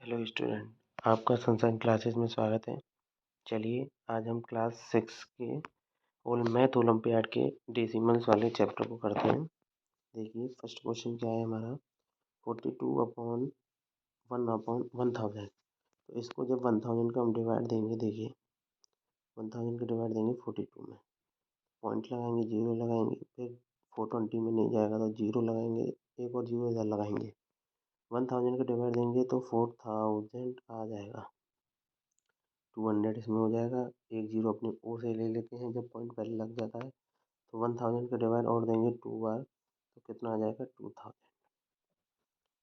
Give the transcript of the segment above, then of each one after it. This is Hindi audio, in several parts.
हेलो स्टूडेंट, आपका सनशाइन क्लासेस में स्वागत है। चलिए आज हम क्लास 6 के होल मैथ ओलंपियाड के डेसिमल्स वाले चैप्टर को करते हैं। देखिए फर्स्ट क्वेश्चन क्या है हमारा, 42/1/1000। तो इसको जब 1000 का हम डिवाइड देंगे, देखिए 1000 का डिवाइड देंगे 42 में, पॉइंट लगाएंगे, जीरो लगाएंगे, फिर 420 में नहीं जाएगा तो जीरो लगाएंगे, एक और जीरो इधर लगाएंगे। 1000 का डिवाइड देंगे तो 4000 आ जाएगा, 200 इसमें हो जाएगा। एक जीरो अपने ओ से ले लेते हैं, जब पॉइंट पहले लग जाता है तो 1000 का डिवाइड और देंगे 2 बार तो कितना आ जाएगा 2000।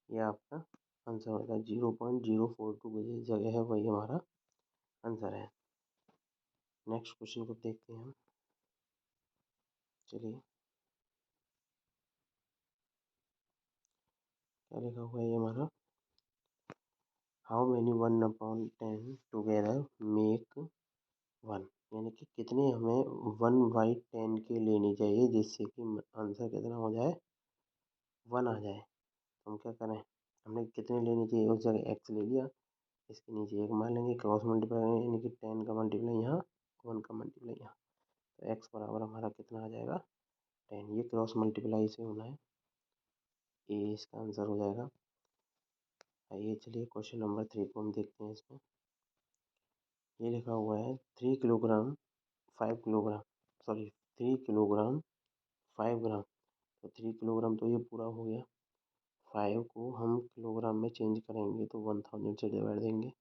ये आपका आंसर होगा। 0.042 जिस जगह है वही हमारा आंसर है। नेक्स्ट क्वेश्चन को देखते हैं हम। चलिए क्या लिखा हुआ है ये हमारा, हाउ मैनी 1/10 टुगेदर मेक 1, यानी कि कितने हमें 1/10 के लेनी चाहिए जिससे कि आंसर कितना हो जाए, 1 आ जाए। तो हम क्या करें, हमने कितने लेनी चाहिए उस जगह एक्स ले लिया, इसके नीचे एक मान लेंगे, क्रॉस मल्टीप्लाई यानी कि 10 का मल्टीप्लाई यहाँ, 1 का मल्टीप्लाई यहाँ, तो एक्स बराबर हमारा कितना आ जाएगा 10। ये क्रॉस मल्टीप्लाई से होना है, ये इसका आंसर हो जाएगा। आइए चलिए क्वेश्चन नंबर 3 को हम देखते हैं। इसमें ये लिखा हुआ है 3 किलोग्राम 5 किलोग्राम, सॉरी 3 किलोग्राम 5 ग्राम। तो 3 किलोग्राम तो ये पूरा हो गया, 5 को हम किलोग्राम में चेंज करेंगे तो 1000 से डिवाइड देंगे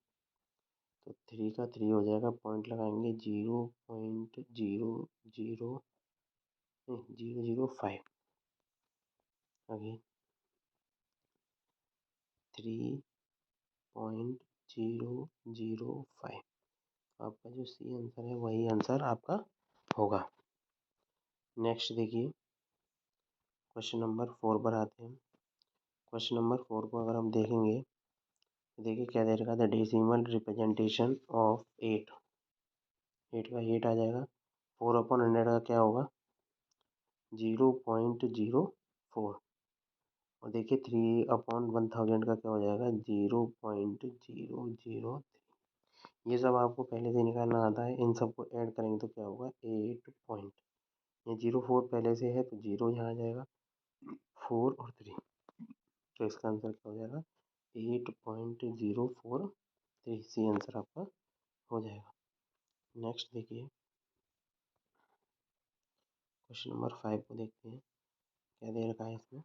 तो 3 का 3 हो जाएगा, पॉइंट लगाएंगे 0.0005, अगेन 3.005। आपका जो सी आंसर है वही आंसर आपका होगा। नेक्स्ट देखिए क्वेश्चन नंबर 4 पर आते हैं। क्वेश्चन नंबर 4 को अगर हम देखेंगे तो देखिए क्या दे रखा था, डेसिमल रिप्रेजेंटेशन ऑफ 8 का 8 आ जाएगा। 4/100 का क्या होगा 0.04, और देखिए 3/1000 का क्या हो जाएगा 0.003। ये सब आपको पहले से निकालना आता है, इन सबको ऐड करेंगे तो क्या होगा 8 पॉइंट, ये 04 पहले से है तो 0 यहाँ आ जाएगा, 4 और 3, तो इसका आंसर क्या हो जाएगा 8.043। सी आंसर आपका हो जाएगा। नेक्स्ट देखिए क्वेश्चन नंबर 5 को देखते हैं, क्या दे रखा है इसमें,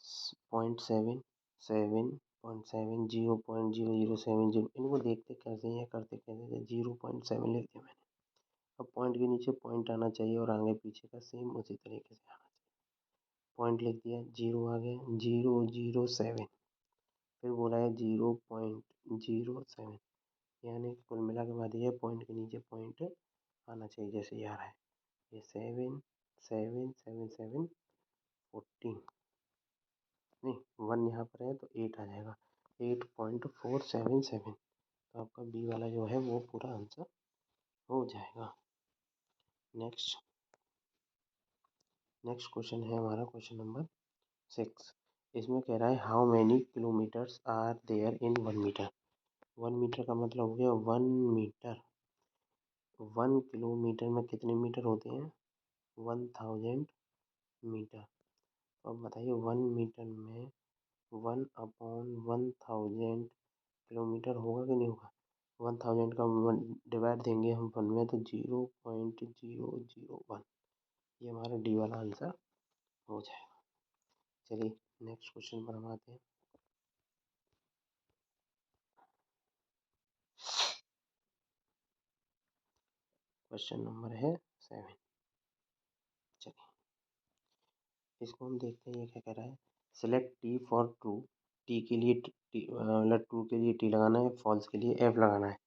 0.7, 0.0070, इनको देखते कैसे हैं, करते कैसे, 0.7 लिख दिया मैंने। अब पॉइंट के नीचे पॉइंट आना चाहिए और आगे पीछे का सेम उसी तरीके से आना चाहिए। पॉइंट लिख दिया, जीरो आ गया, 007, फिर बोला है 0.07, यानी कुल मिला के बाद ये पॉइंट के नीचे पॉइंट आना चाहिए जैसे ये आ रहा है, ये 7 7 7 7 14, नहीं 1 यहाँ पर है तो 8 आ जाएगा, 8.477। तो आपका बी वाला जो है वो पूरा आंसर हो जाएगा। नेक्स्ट क्वेश्चन है हमारा क्वेश्चन नंबर 6। इसमें कह रहा है how many kilometers are there in 1 meter. 1 meter का मतलब हो गया 1 मीटर, 1 किलोमीटर में कितने मीटर होते हैं 1000 मीटर। तो अब बताइए 1 मीटर में 1/1000 किलोमीटर होगा कि नहीं होगा। 1000 का डिवाइड देंगे हम 1 में तो 0.001, ये हमारा डी वाला आंसर हो जाएगा। चलिए नेक्स्ट क्वेश्चन पर हम आते हैं। क्वेश्चन नंबर है 7। चलिए इसको हम देखते हैं, ये क्या कह रहा है, select T for true. T के लिए मतलब ट्रू के लिए टी लगाना है, फॉल्स के लिए एफ लगाना है।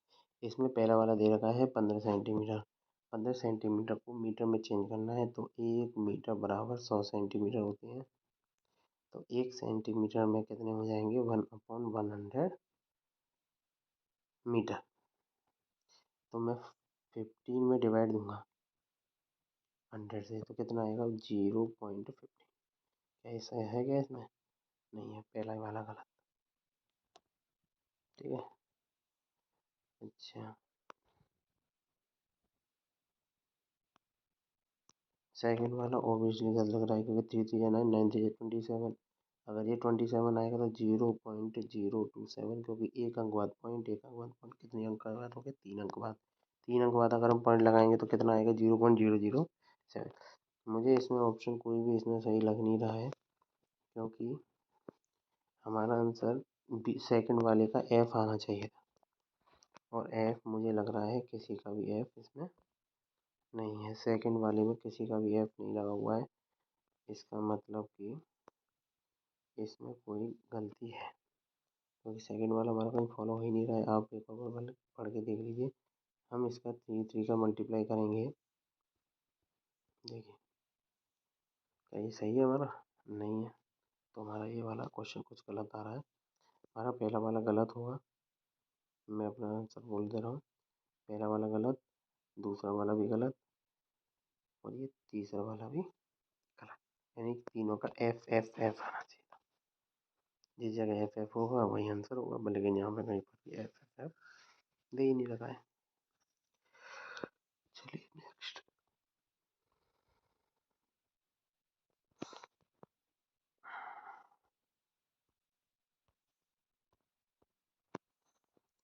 इसमें पहला वाला दे रखा है 15 सेंटीमीटर, 15 सेंटीमीटर को मीटर में चेंज करना है तो 1 मीटर बराबर 100 सेंटीमीटर होते हैं। तो 1 सेंटीमीटर में कितने हो जाएंगे 1/100 मीटर। तो मैं 15 में डिवाइड दूंगा 100 से तो कितना आएगा 0.15। क्या ऐसा है क्या इसमें, नहीं है, पहला ही वाला गलत। ठीक है। अच्छा, सेकंड वाला ओबियसली गलत लग रहा है क्योंकि 3 3 9 9 3 27। अगर ये 27 आएगा तो 0.027, क्योंकि एक अंक बाद पॉइंट, एक अंक बाद पॉइंट, कितने अंक बाद हो गए? 3 अंक बाद। 3 अंक बाद अगर हम पॉइंट लगाएंगे तो कितना आएगा? 0.007। मुझे इसमें ऑप्शन कोई भी इसमें सही लग नहीं रहा है, क्योंकि हमारा आंसर सेकंड वाले का एफ आना चाहिए था, और एफ मुझे लग रहा है किसी का भी एफ इसमें नहीं है। सेकंड वाले में किसी का भी एफ नहीं लगा हुआ है, इसका मतलब कि इसमें कोई गलती है, क्योंकि सेकंड वाला हमारा कहीं फॉलो हो ही नहीं रहा है। आप एक और बार पढ़ के देख लीजिए। हम इसका 3 का मल्टीप्लाई करेंगे। देखिए, क्या ये सही है हमारा? नहीं है, तो हमारा ये वाला क्वेश्चन कुछ गलत आ रहा है। हमारा पहला वाला गलत होगा, मैं अपना आंसर बोल दे रहा हूँ। पहला वाला गलत, दूसरा वाला भी गलत, और ये तीसरा वाला भी गलत। यानी कि तीनों का एफ एफ एफ आना चाहिए। जिस जगह एफ एफ होगा वही आंसर होगा, लेकिन यहाँ पे कहीं पर भी एफ एफ एफ दे ही नहीं रखा है। चलिए नेक्स्ट।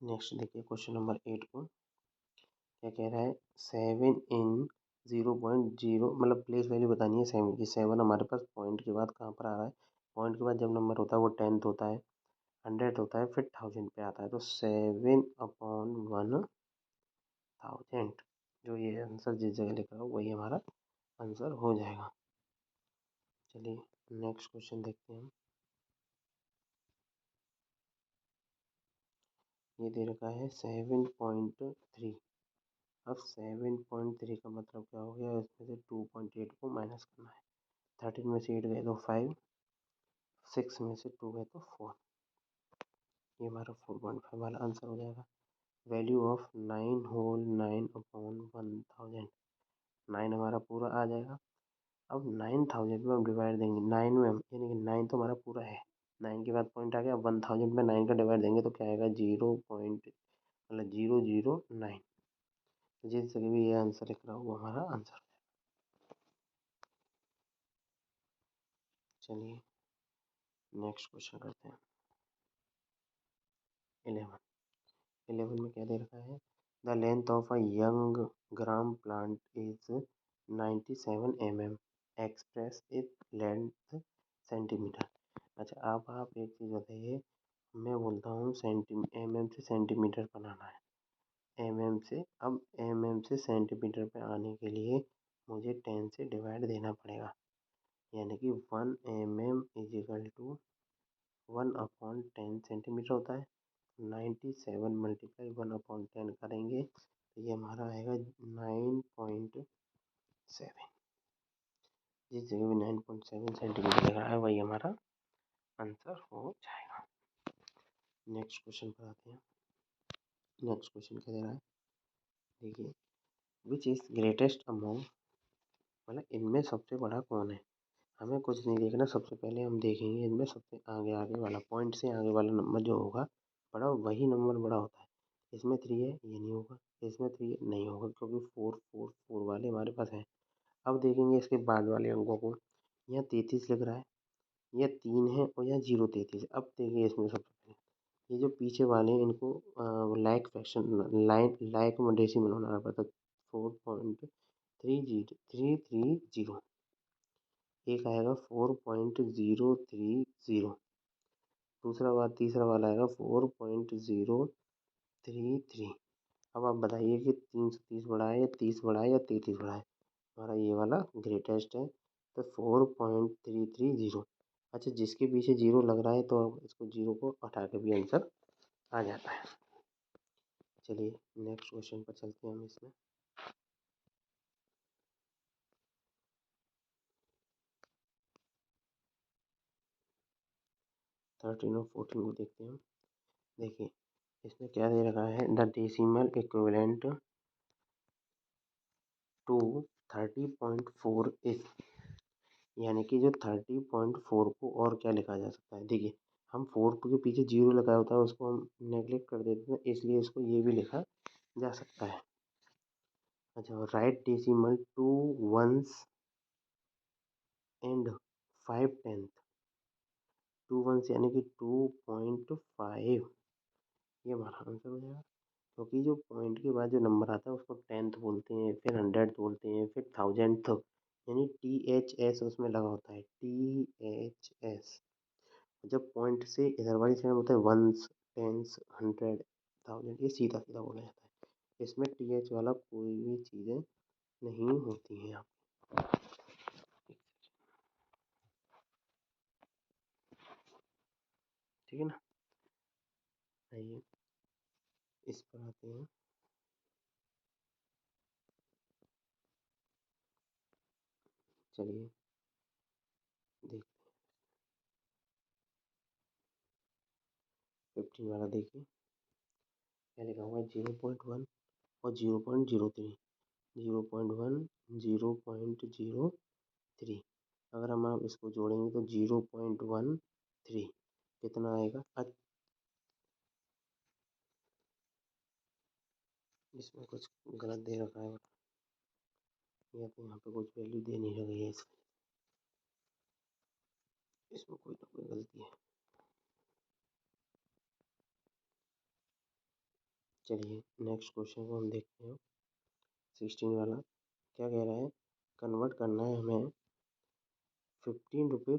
नेक्स्ट देखिए क्वेश्चन नंबर 8 को क्या कह रहा है? 7 इन 0.0, मतलब प्लेस वैल्यू बतानी है 7 की। 7 हमारे पास पॉइंट के बाद कहाँ पर आ रहा है? पॉइंट के बाद जब नंबर होता है वो 10th होता है, 100 होता है, फिर 1000 पे आता है। तो 7/1000, जो ये आंसर जिस जगह लिखा हो वही हमारा आंसर हो जाएगा। चलिए नेक्स्ट क्वेश्चन देखते हैं हम। ये दे रखा है 7.3। अब 7.3 का मतलब क्या हो गया? इसमें से 2.8 को माइनस करना है। 13 में से 8 गए तो 5, 6 में से 2 गए तो 4। ये हमारा 4.5 वाला आंसर हो जाएगा। Value of 9 whole 9/1000। 9 हमारा पूरा आ जाएगा। अब 9000 में हम डिवाइड देंगे 9 में, हम यानी कि 9 तो हमारा पूरा है, 9 के बाद पॉइंट आ गया। 1000 में 9 का डिवाइड देंगे तो क्या आएगा? 0.009। जिस जगह भी ये आंसर लिख रहा हूँ वो हमारा आंसर। चलिए नेक्स्ट क्वेश्चन करते हैं। 11 में क्या दे रखा है? The length of a young gram plant is 97 mm, express it length centimetre. अच्छा, आप एक चीज़ बताइए, मैं बोलता हूँ mm से सेंटीमीटर बनाना है। mm से, अब mm से सेंटीमीटर पे आने के लिए मुझे 10 से डिवाइड देना पड़ेगा, यानी कि 1 mm is equal to 1/10 centimeter होता है। 97 मल्टीप्लाई 1/10 करेंगे तो ये हमारा आएगा 9.7। जिस जगह भी 9.7 सेंटीमीटर लग रहा है वही हमारा आंसर हो जाएगा। नेक्स्ट क्वेश्चन पर आते हैं। नेक्स्ट क्वेश्चन क्या दे रहा है? देखिए, विच इज ग्रेटेस्ट अमोंग, मतलब इनमें सबसे बड़ा कौन है? हमें कुछ नहीं देखना, सबसे पहले हम देखेंगे इनमें सबसे आगे आगे वाला, पॉइंट से आगे वाला नंबर जो होगा बड़ा, वही नंबर बड़ा होता है। इसमें 3 है, ये नहीं होगा। इसमें 3 है, नहीं होगा, क्योंकि 4 4 4 वाले हमारे पास हैं। अब देखेंगे इसके बाद वाले अंकों को। यहाँ 33 लिख रहा है, यह 3 है, और यहाँ 0.33। अब देखिए इसमें सबसे पहले ये जो पीछे वाले हैं इनको लाइक फ्रैक्शन, लाइक में डेसिमल होना पड़ता। 4.330, एक आएगा 4.030, तीसरा वाला आएगा 4.033। अब आप बताइए कि 330 बड़ा है या 30 बड़ा है या 33 बड़ा है? हमारा ये वाला ग्रेटेस्ट है, तो 4.330। अच्छा, जिसके पीछे जीरो लग रहा है तो इसको जीरो को हटा के भी आंसर आ जाता है। चलिए नेक्स्ट क्वेश्चन पर चलते हैं हम। इसमें 13 और 14 को देखते हैं हम। देखिए इसमें क्या दे रखा है? The decimal equivalent to 30.4 is, यानी कि जो 30.4 को और क्या लिखा जा सकता है। देखिए हम 4 के पीछे 0 लगाया होता है उसको हम नेगलेक्ट कर देते हैं, इसलिए इसको ये भी लिखा जा सकता है। अच्छा, write decimal 2 ones and 5 tenth. 2 ones यानी कि 2.5, ये हमारा आंसर हो जाएगा। क्योंकि जो पॉइंट के बाद जो नंबर आता है उसको टेंथ बोलते हैं, फिर हंड्रेड बोलते हैं, फिर थाउजेंड, यानी THS उसमें लगा होता है, THS। जब पॉइंट से इधर वाली साइड होता है वंस, टेंस, हंड्रेड, थाउजेंड, ये सीधा सीधा बोला जाता है। इसमें TH वाला कोई भी चीज़ें नहीं होती हैं यहाँ। ठीक है ना। आइए इस पर आते हैं। चलिए देखते हैं 15 वाला। देखिए क्या लिखा हुआ है, 0.1 और 0.03, 0.1, 0.03। अगर हम आप इसको जोड़ेंगे तो 0.13 कितना आएगा। इसमें कुछ गलत दे रखा है या तो यहाँ पे कुछ वैल्यू दे नहीं रही है, इसमें कोई ना कोई गलती है। चलिए नेक्स्ट क्वेश्चन को हम देखते हैं। 16 वाला क्या कह रहा है, कन्वर्ट करना है हमें 15 रुपये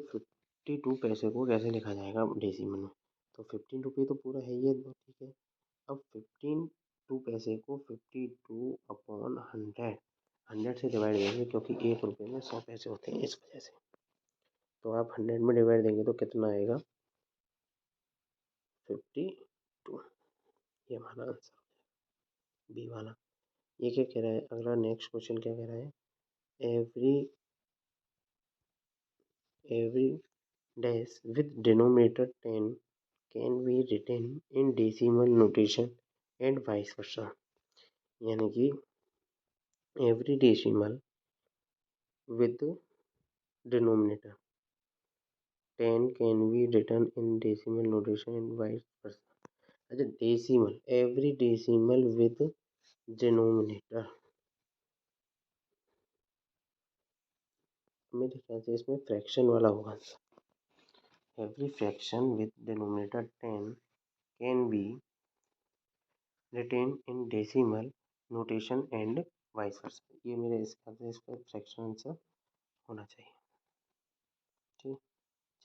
52 पैसे को कैसे लिखा जाएगा डेसिमल में। तो 15 रुपये तो पूरा है ये, तो ठीक है। अब 15 2 पैसे को 52/100, 100 से डिवाइड करेंगे क्योंकि 1 रुपये में 100 पैसे होते हैं, इस वजह से। तो आप 100 में डिवाइड देंगे तो कितना आएगा, 52। ये हमारा आंसर बी वाला। ये क्या कह रहा है, अगला नेक्स्ट क्वेश्चन क्या कह रहा है, every dash with denominator 10 can be written in decimal notation and vice versa. यानी कि every decimal with denominator 10 can be written in decimal notation and vice versa. अच्छा, decimal, every decimal with denominator, मेरे ख्याल से इसमें फ्रैक्शन वाला होगा। Every fraction with denominator 10 can be written in decimal notation and vice versa. ये मेरे हिसाब से इसका फ्रैक्शन आंसर होना चाहिए। ठीक,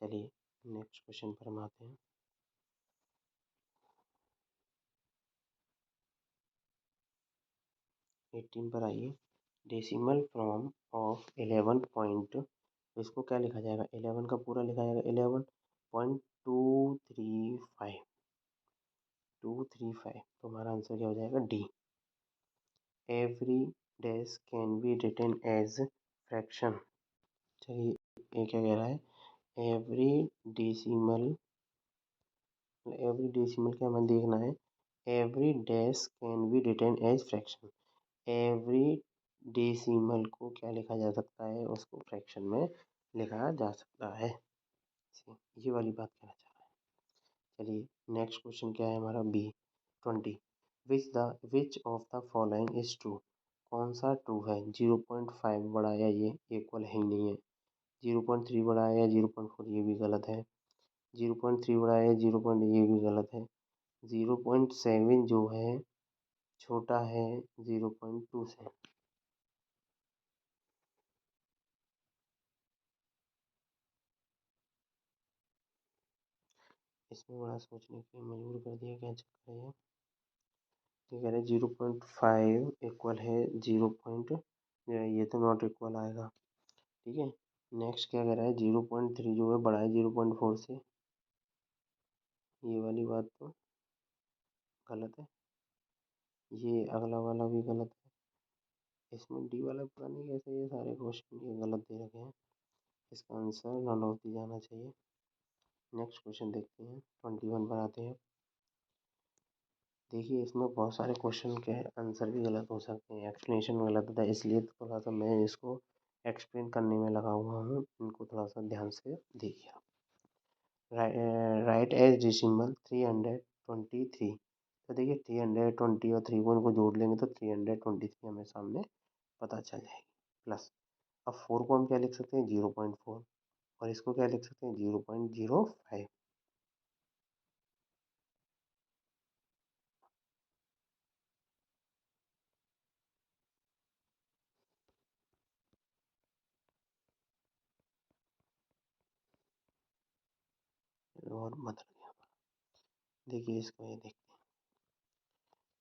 चलिए नेक्स्ट क्वेश्चन पर हम आते हैं। 18 पर आइए। डेसिमल फ्रॉम ऑफ 11 पॉइंट, इसको क्या लिखा जाएगा, 11 का पूरा लिखा जाएगा 11.235, 235। तो हमारा आंसर क्या हो जाएगा, D. Every dash can be written as fraction. चलिए ये क्या कह रहा है, एवरी डेसिमल, एवरी डेसिमल क्या हमें देखना है, every dash can be written as fraction. Every decimal को क्या लिखा जा सकता है, उसको फ्रैक्शन में लिखा जा सकता है। ये वाली बात कहना चाह रहा है। चलिए नेक्स्ट क्वेश्चन क्या है हमारा, B 20। Which of the following is true. कौन सा ट्रू है, 0.5 बड़ा या ये इक्वल है ही नहीं है, 0.3 बड़ा है या 0.4 ये भी गलत है, 0.3 बड़ा है या 0. ये भी गलत है, 0.7 जो है छोटा है 0.2 से। इसमें बड़ा सोचने के लिए मजबूर कर दिया, क्या चक्कर है ये कह रहे 0.5 इक्वल है 0. ये तो नॉट इक्वल आएगा। ठीक है, नेक्स्ट क्या कह रहा है, 0.3 जो है बड़ा है 0.4 से, ये वाली बात तो गलत है। ये अगला वाला भी गलत है। इसमें डी वाला पता नहीं कैसे, ये सारे क्वेश्चन ये गलत दे रखे हैं, इसका आंसर नॉन ऑफ दी जाना चाहिए। नेक्स्ट क्वेश्चन देखते हैं, 21 पर आते हैं। देखिए इसमें बहुत सारे क्वेश्चन के आंसर भी गलत हो सकते हैं, एक्सप्लेनेशन गलत होता है, इसलिए थोड़ा सा मैं इसको एक्सप्लेन करने में लगा हुआ हूँ, इनको थोड़ा सा ध्यान से देखिए आप। Write as decimal 323। तो देखिए 320 और 3 को इनको जोड़ लेंगे तो 323 हमें सामने पता चल जाएगी। प्लस अब 4 को हम क्या लिख सकते हैं 0.4 और इसको क्या लिख सकते हैं 0.05। और बदल गया। देखिए इसको ये देखते हैं,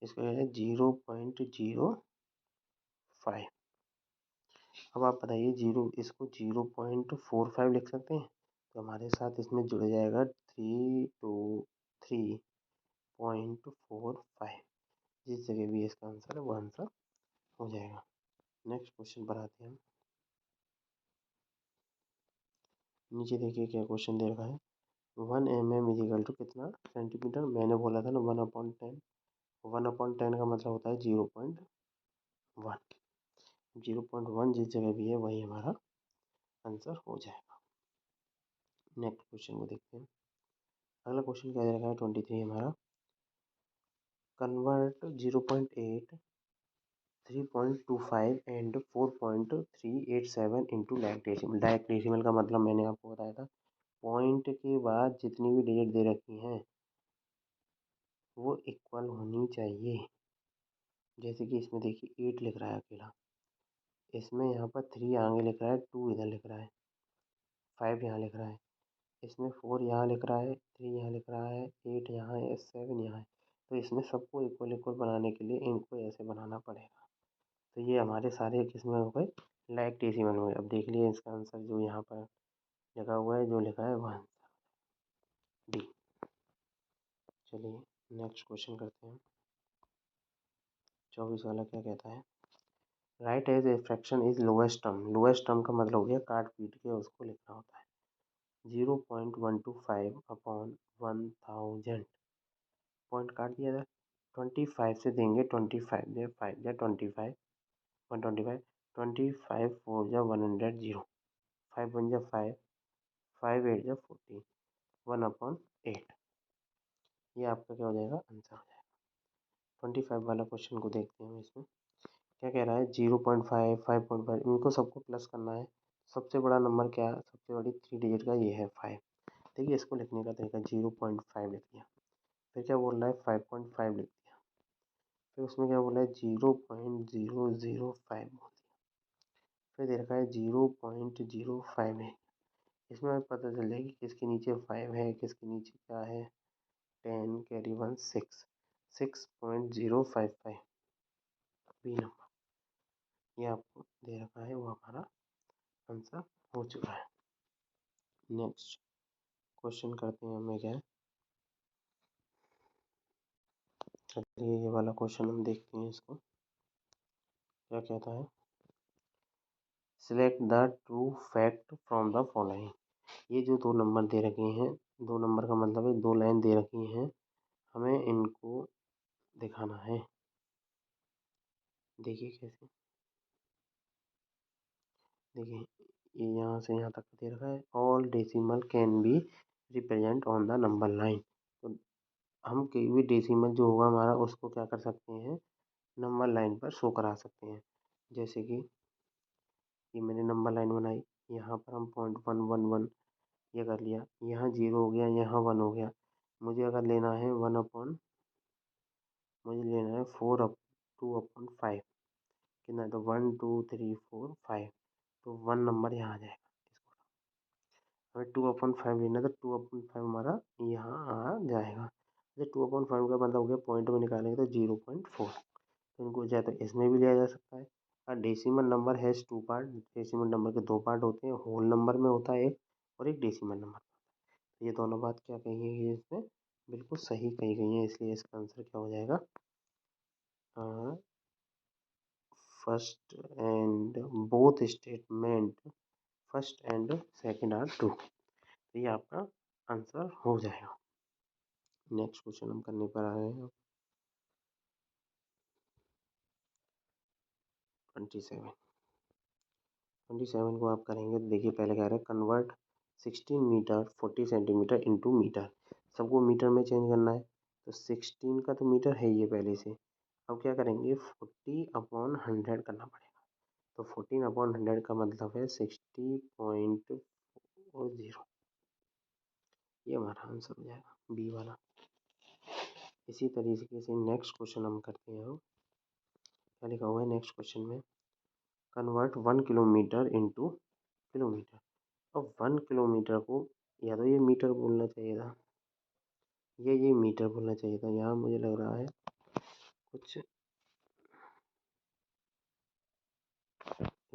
इसको ये है 0.05। अब आप बताइए इसको 0.45 लिख सकते हैं, तो हमारे साथ इसमें जुड़ जाएगा 323.45। जिस जगह भी इसका आंसर है वो आंसर हो जाएगा। नेक्स्ट क्वेश्चन पर आते हैं हम। नीचे देखिए क्या क्वेश्चन दे रखा है। 1 mm इजिकल टू कितना सेंटीमीटर। मैंने बोला था ना 1/10। 1/10 का मतलब होता है 0.1। 0.1 जिस जगह भी है वही हमारा आंसर हो जाएगा। नेक्स्ट क्वेश्चन को देखते हैं। अगला क्वेश्चन क्या दे रखा है 23 हमारा। Convert 0.8, 3.25 and 4.387 into direct decimal. Direct decimal का मतलब मैंने आपको बताया था, पॉइंट के बाद जितनी भी डिजिट दे रखी हैं वो इक्वल होनी चाहिए। जैसे कि इसमें देखिए 8 लिख रहा है अकेला, इसमें यहाँ पर 3 आगे लिख रहा है, 2 इधर लिख रहा है, 5 यहाँ लिख रहा है, इसमें 4 यहाँ लिख रहा है, 3 यहाँ लिख रहा है, 8 यहाँ है, 7 यहाँ है। तो इसमें सबको इक्वल इक्वल बनाने के लिए इनको ऐसे बनाना पड़ेगा। तो ये हमारे सारे किस्में हो गए लाइक डेसिमल में। अब देख लिए इसका आंसर जो यहाँ पर लिखा हुआ है, जो लिखा है वह आंसर डी। चलिए नेक्स्ट क्वेश्चन करते हैं। 24 वाला क्या कहता है। Write as a fraction is lowest term. Lowest term का मतलब हो गया काट पीट के उसको लिखना होता है। 0.125 अपॉन 1000। पॉइंट काट दिया जाए 25 से देंगे, 25 या 5 या 25 125, 25 4 या 100 0, 5 1 या 5, 5 8 या 40, 1/8। ये आपका क्या हो जाएगा आंसर हो जाएगा। 25 वाला क्वेश्चन को देखते हैं हम। इसमें क्या कह रहा है 0.5 5.5 इनको सबको प्लस करना है। सबसे बड़ा नंबर क्या है, सबसे बड़ी 3 डिजिट का ये है 5। देखिए इसको लिखने का तरीका 0.5 लिख दिया, फिर क्या बोल रहा है 5.5 लिख दिया, फिर उसमें क्या बोल रहा है 0.005 बोल दिया, फिर दे रखा है 0.05 है। इसमें हमें पता चल जाएगी किसके नीचे 5 है, किसके नीचे क्या है 10 कैरी 1 6, 6.055 बी नंबर ये आपको दे रखा है, वो हमारा आंसर हो चुका है। नेक्स्ट क्वेश्चन करते हैं हमें क्या है। चलिए ये वाला क्वेश्चन हम देखते हैं। इसको क्या कहता है। Select the true fact from the following. ये जो 2 नंबर दे रखे हैं, 2 नंबर का मतलब है 2 लाइन दे रखी हैं, हमें इनको दिखाना है। देखिए कैसे, देखिए ये यहाँ से यहाँ तक दे रखा है। All decimal can be represent on the number line. तो हम कोई भी डेसिमल जो होगा हमारा उसको क्या कर सकते हैं, नंबर लाइन पर शो करा सकते हैं। जैसे कि ये मैंने नंबर लाइन बनाई, यहाँ पर हम 0.111 ये कर लिया, यहाँ 0 हो गया, यहाँ 1 हो गया। मुझे अगर लेना है मुझे लेना है 2/5 कितना है, तो 1 2 3 4 5, तो 1 नंबर यहाँ आ जाएगा। हमें 2/5 लेना है तो 2/5 हमारा यहाँ आ जाएगा। जैसे 2/5 का मतलब हो गया, पॉइंट में निकालेंगे तो 0.4। तो इनको चाहे तो इसमें भी लिया जा सकता है। और decimal number has 2 part. Decimal number के 2 पार्ट होते हैं, होल नंबर में होता है एक, और एक डेसिमल नंबर। ये दोनों बात क्या कही है, ये इसमें बिल्कुल सही कही गई है, इसलिए इसका आंसर क्या हो जाएगा, first and both statement first and second are true. तो ये आपका आंसर हो जाएगा। नेक्स्ट क्वेश्चन हम करने पर आ रहे हैं 27। 27 को आप करेंगे तो देखिए पहले कह रहे हैं convert 16 meter 40 centimeter into meter. सबको मीटर में चेंज करना है, तो 16 का तो मीटर है ही है पहले से। अब क्या करेंगे 40/100 करना पड़ेगा। तो 14/100 का मतलब है 60.40। ये हमारा आंसर हो जाएगा बी वाला। इसी तरीके से नेक्स्ट क्वेश्चन हम करते हैं। क्या लिखा हुआ है नेक्स्ट क्वेश्चन में, कन्वर्ट 1 किलोमीटर इंटू किलोमीटर। अब 1 किलोमीटर को या तो ये मीटर बोलना चाहिए था या ये मीटर बोलना चाहिए था। यहाँ मुझे लग रहा है कुछ,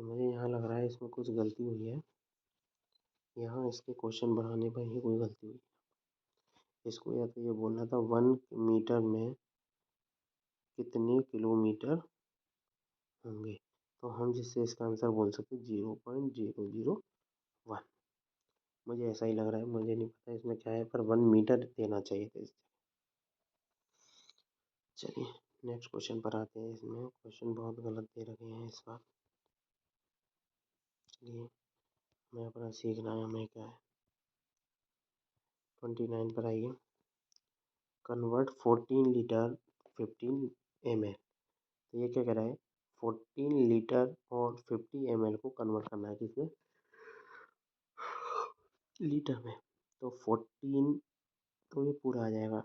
मुझे यहाँ लग रहा है इसमें कुछ गलती हुई है। यहाँ इसके क्वेश्चन बनाने पर ही कोई गलती हुई। इसको या तो ये बोलना था 1 मीटर में कितने किलोमीटर होंगे, तो हम जिससे इसका आंसर बोल सकते 0.001। मुझे ऐसा ही लग रहा है, मुझे नहीं पता इसमें क्या है, पर 1 मीटर देना चाहिए था इससे। चलिए नेक्स्ट क्वेश्चन पर आते हैं। इसमें क्वेश्चन बहुत गलत दे रखे हैं इस बार। चलिए हमें अपना सीखना है, हमें क्या है। 29 पर आइए, कन्वर्ट 14 लीटर 15 ml। तो ये क्या कह रहा है 14 लीटर और 50 ml को कन्वर्ट करना है किसमें, लीटर में। तो 14, तो ये पूरा आ जाएगा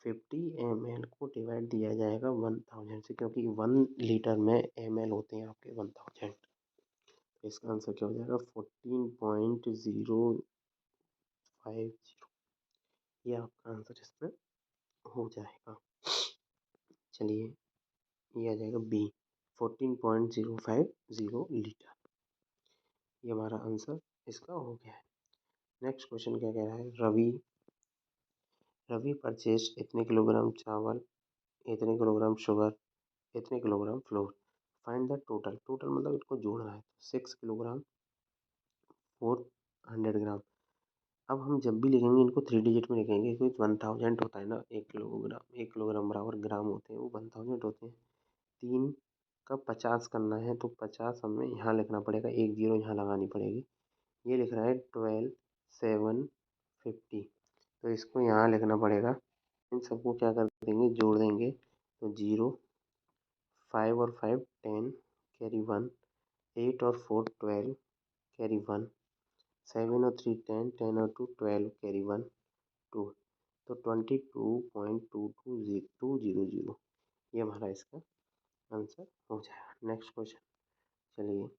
50 ml को डिवाइड दिया जाएगा 1000 से, क्योंकि 1 लीटर में ml होते हैं आपके 1000। तो इसका आंसर क्या हो जाएगा 14.050। ये आपका आंसर इसमें हो जाएगा। चलिए ये आ जाएगा बी 14.050 लीटर। ये हमारा आंसर इसका हो गया है। नेक्स्ट क्वेश्चन क्या कह रहा है, रवि परचेज इतने किलोग्राम चावल, इतने किलोग्राम शुगर, इतने kilogram floor. Find the total. Total मतलब इसको जोड़ना है। 6 किलोग्राम 400 ग्राम। अब हम जब भी लिखेंगे इनको 3 डिजिट में लिखेंगे, क्योंकि 1000 होता है ना, 1 किलोग्राम बराबर ग्राम होते हैं, वो 1000 होते हैं। 3 का 50 करना है, तो 50 हमें यहाँ लिखना पड़ेगा, 1 0 यहाँ लगानी पड़ेगी। ये लिख रहा है 12750, तो इसको यहाँ लिखना पड़ेगा। इन सबको क्या कर देंगे, जोड़ देंगे, तो 0 5 और 5 10 कैरी 1, 8 और 4 12 कैरी 1, 7 और 3 10, 10 और 2 12 कैरी 1 2, तो 22.220। ये हमारा इसका आंसर हो जाएगा। Next question. चलिए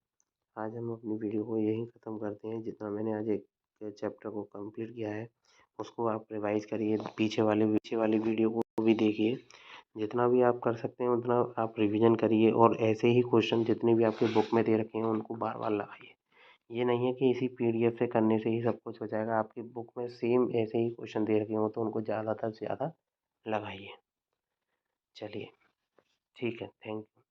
आज हम अपनी वीडियो को यहीं ख़त्म करते हैं। जितना मैंने आज एक चैप्टर को कंप्लीट किया है उसको आप रिवाइज करिए, पीछे वाली वीडियो को भी देखिए। जितना भी आप कर सकते हैं उतना आप रिवीजन करिए, और ऐसे ही क्वेश्चन जितने भी आपके बुक में दे रखे हैं उनको बार बार लगाइए। ये नहीं है कि इसी PDF से करने से ही सब कुछ हो जाएगा। आपकी बुक में सेम ऐसे ही क्वेश्चन दे रखे हों तो उनको ज़्यादा से ज़्यादा लगाइए। चलिए ठीक है, थैंक यू।